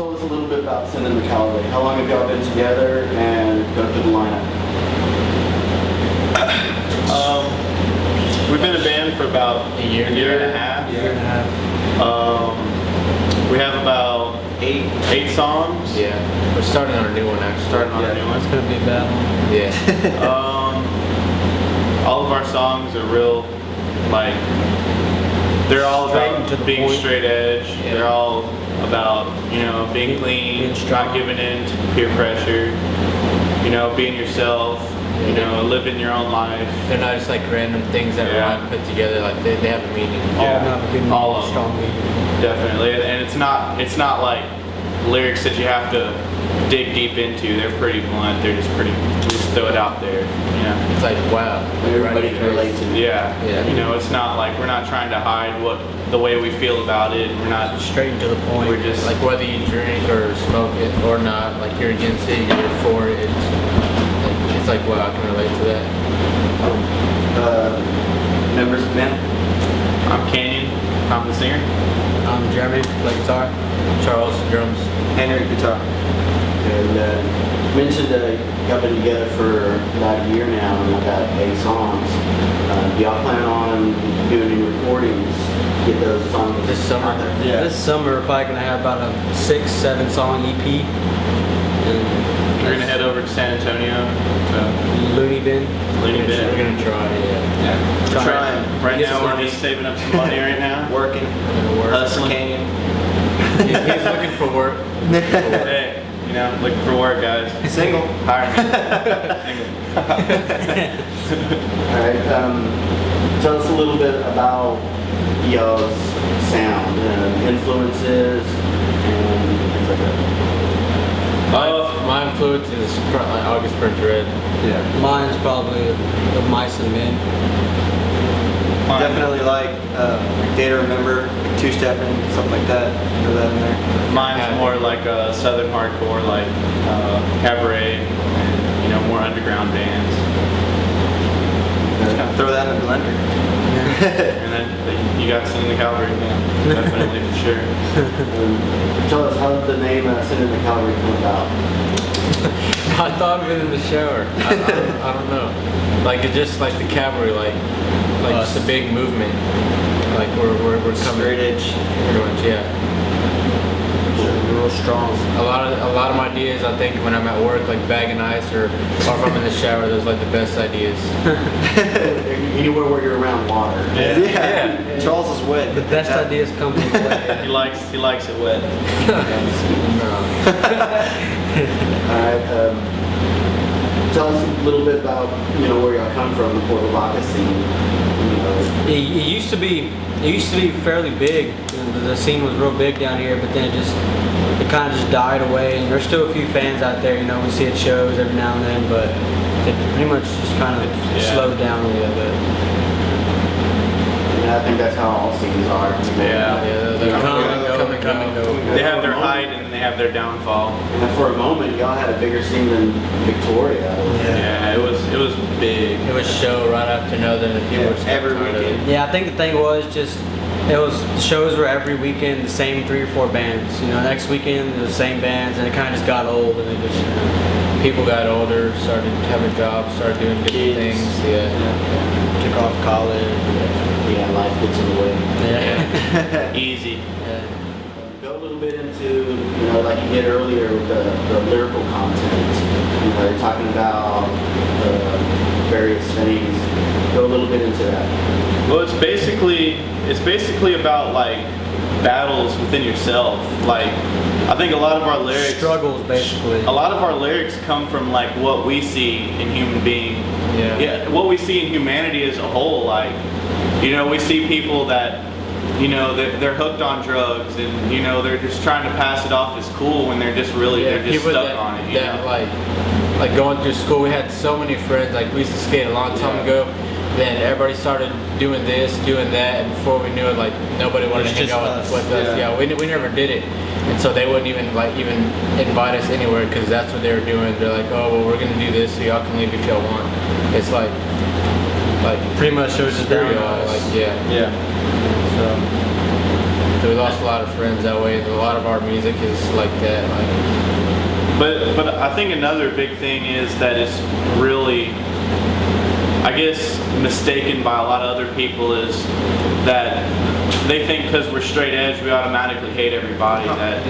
tell us a little bit about Sin and the Cavalry. How long have y'all been together, and go through the lineup? We've been a band for about a year and a half. We have about eight songs. Yeah, we're starting on a new one actually. Starting on a new one. It's gonna be a bad one. Yeah. All of our songs are real, like, they're all about being straight edge. Yeah. They're all about, you know, being clean, not giving in to peer pressure, you know, being yourself, you know, living your own life. They're not just like random things that Ryan put together, like they have a meaning. All of them. Strong meaning. Definitely, and it's not like lyrics that you have to dig deep into. They're pretty blunt. They're just pretty. We just throw it out there. Yeah. It's like wow, Everybody can relate to it. Yeah. Yeah. You know, it's not like we're not trying to hide the way we feel about it. We're not Straight to the point. We're just like whether you drink or smoke it or not, like you're against it, you're for it. It's like wow, I can relate to that. Members of the band? I'm Canyon. I'm the singer. I'm Jeremy, play guitar. Charles, drums. Henry, guitar. And you mentioned y'all been together for about a year now, and I've got 8 songs. Do y'all plan on doing any recordings to get those songs This summer? out there? Yeah. This summer we're probably gonna have about a 6-7 song EP. We're gonna head over to San Antonio. Looney Bin. Looney Bin. We're gonna try. Yeah. Trying. Right Get now, some we're money. just saving up some money right now. Working. We're gonna work. Hustling. Canyon. He's looking for work. Hey, you know, looking for work, guys. Single. Hire me. Alright, tell us a little bit about y'all's sound, influences, and things like that. My influence is probably August Burns Red. Yeah. Mine's probably the Mice and Men. Definitely like Day to Remember, two-stepping, something like that. Throw that in there. Mine's more like a southern hardcore, like Cavalry, and, you know, more underground bands. Just kind of throw that in the blender. And then you got Sin and the Cavalry, yeah, definitely for sure. Tell us, how did the name Sin and the Cavalry come about? I thought of it in the shower. I don't know. Like it's just like the cavalry, like just a big movement. Like we're coming. Straight edge. Pretty much, yeah. Real strong. A lot of my ideas, I think, when I'm at work, like bagging ice or if I'm in the shower, those are like the best ideas. Anywhere where you're around water. Yeah. Charles is wet. The best ideas come from play. He likes it wet. Alright, tell us a little bit about, you know, where y'all come from, the Port Lavaca scene. You know. It used to be fairly big. The scene was real big down here, but then it kind of just died away. And there's still a few fans out there, you know, we see it shows every now and then, but it pretty much just kind of slowed down a little bit. And I think that's how all scenes are. Yeah. They come and go. They have their height and they have their downfall. And for a moment, y'all had a bigger scene than Victoria. Yeah, it was big. It was show right after another, and people were every tired of it. weekend. Yeah, I think the thing was just, shows were every weekend the same 3 or 4 bands. You know, next weekend the same bands, and it kind of just got old, and it just, People got older, started having jobs, started doing different things. Yeah. took off college. Yeah, life gets in the way. Yeah. Easy. Go a little bit into, you know, like you did earlier with the lyrical content. You know, you're talking about various things. Go a little bit into that. Well, it's basically about like battles within yourself. Like, I think a lot of our lyrics Struggles, basically. A lot of our lyrics come from like what we see in human being. Yeah. What we see in humanity as a whole. Like, you know, we see people that, you know, they're hooked on drugs, and you know, they're just trying to pass it off as cool when they're just really they're just people stuck on it. You know? Like going through school, we had so many friends. Like we used to skate a long time ago. Then everybody started doing this, doing that, and before we knew it, like nobody wanted to hang out with us. Yeah, we never did it, and so they wouldn't even invite us anywhere because that's what they were doing. They're like, oh well, we're gonna do this, so y'all can leave if y'all want. It's like pretty much shows us down. like yeah. So So we lost a lot of friends that way. A lot of our music is like that. But I think another big thing is that it's really, I guess, mistaken by a lot of other people is that they think because we're straight edge we automatically hate everybody that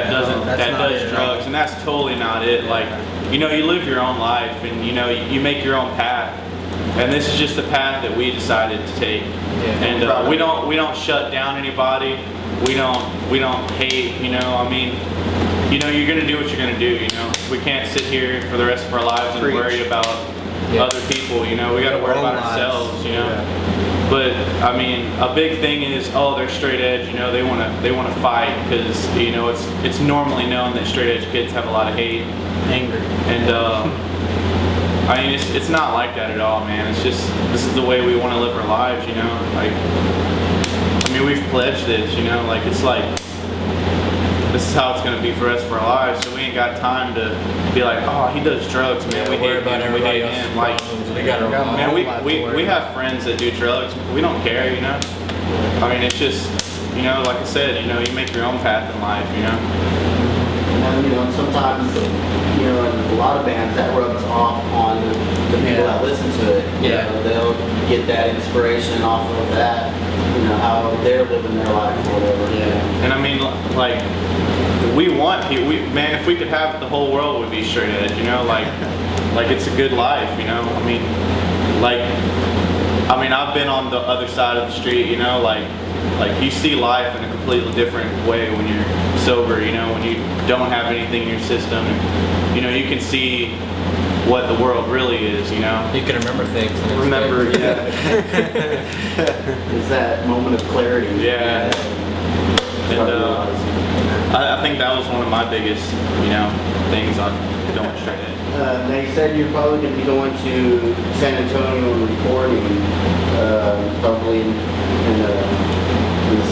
does drugs, and that's totally not it. Like, you know, you live your own life, and you know, you make your own path, and this is just the path that we decided to take. And we don't shut down anybody. We don't hate. You know, I mean, you know, you're gonna do what you're gonna do. You know, we can't sit here for the rest of our lives and worry about other people. You know, we got to worry about ourselves. You know. But I mean, a big thing is, oh, they're straight edge. You know, they want to fight because, you know, it's normally known that straight edge kids have a lot of hate, anger, and I mean, it's not like that at all, man. It's just, this is the way we want to live our lives. You know, like, I mean, we've pledged this. You know, like, it's like, this is how it's going to be for the rest of our lives. So we ain't got time to be like, oh, he does drugs, man. We hate him. We hate him. Like, man, we have friends that do drugs. We don't care, you know. I mean, it's just, you know, like I said, you know, you make your own path in life, you know. And, you know, sometimes, you know, in a lot of bands that rubs off on the people that listen to it. You know, they'll get that inspiration off of that. You know, how they're living their life or whatever. And I mean, like, man, if we could have the whole world would be straight edge, you know, like it's a good life, you know. I mean, I've been on the other side of the street, you know, like you see life in a completely different way when you're sober, you know, when you don't have anything in your system, and, you know, you can see what the world really is, you know. You can remember things. It's that moment of clarity. Yeah. And I think that was one of my biggest, you know, things on going straight edge. Now you said you're probably going to be going to San Antonio and recording, probably in the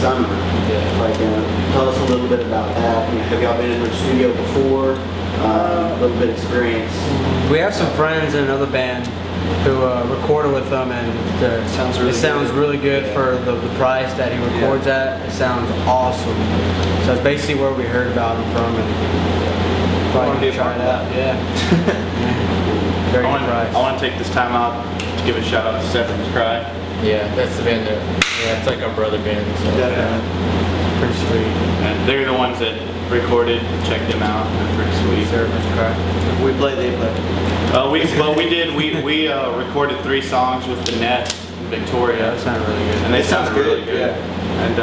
summer. Like, tell us a little bit about that. Have y'all been in the studio before? A little bit of experience. We have some friends in another band who recorded with them, and it sounds really good for the price that he records at. It sounds awesome. So it's basically where we heard about him from, and probably try it out. Yeah. Very good price. I want to take this time out to give a shout out to Severan's Cry. Yeah, that's the band that. Yeah, it's like our brother band. So. Pretty sweet. And they're the ones that recorded. Check them out. They're pretty sweet. Severan's Cry. If we play, they play. We recorded 3 songs with the Net in Victoria. Yeah, that sounded really good. And they sounded really good. Yeah. And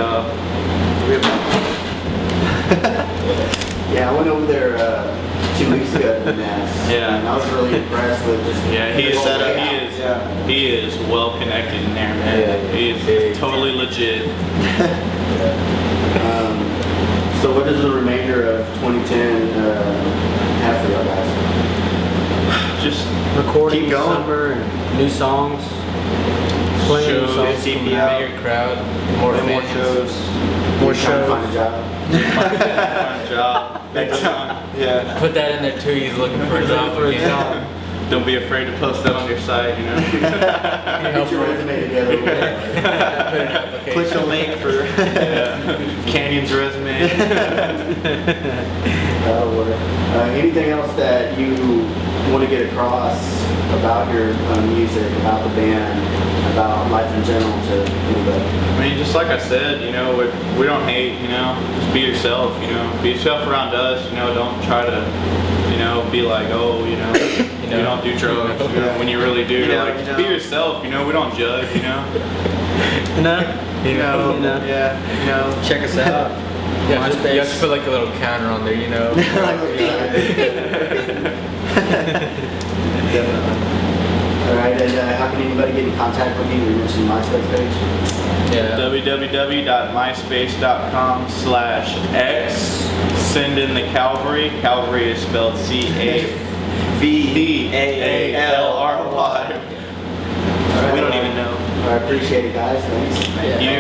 Yeah, I went over there 2 weeks ago to the Nest. Yeah. And I was really impressed with just he is well connected in there, man. Yeah. He is totally legit. So what does the remainder of 2010 have for y'all guys? Just Recording keep going. summer and new songs. Playing new shows, songs. Bigger crowd, more shows. More shows. Find a job. find a job. Next time. Yeah. Put that in there too. He's looking for a job again. Don't be afraid to post that on your site, you know. Get your resume together. Click the link for Canyon's resume. That'll work. Anything else that you want to get across about your music, about the band, about life in general to anybody? I mean, just like I said, you know, we don't hate, you know. Just be yourself, you know. Be yourself around us, you know. Don't try to, you know, be like, oh, you know, we don't do drugs, you know, when you really do. Just be yourself, you know. We don't judge, you know. Check us out. Yeah, you have to put like a little counter on there, you know. Definitely. All right, and how can anybody get in contact with you? You mentioned MySpace page. Yeah. www.myspace.com/X. Send in the Cavalry. Cavalry is spelled CAVALRY. All right, We don't even know. I appreciate it, guys. Thanks. You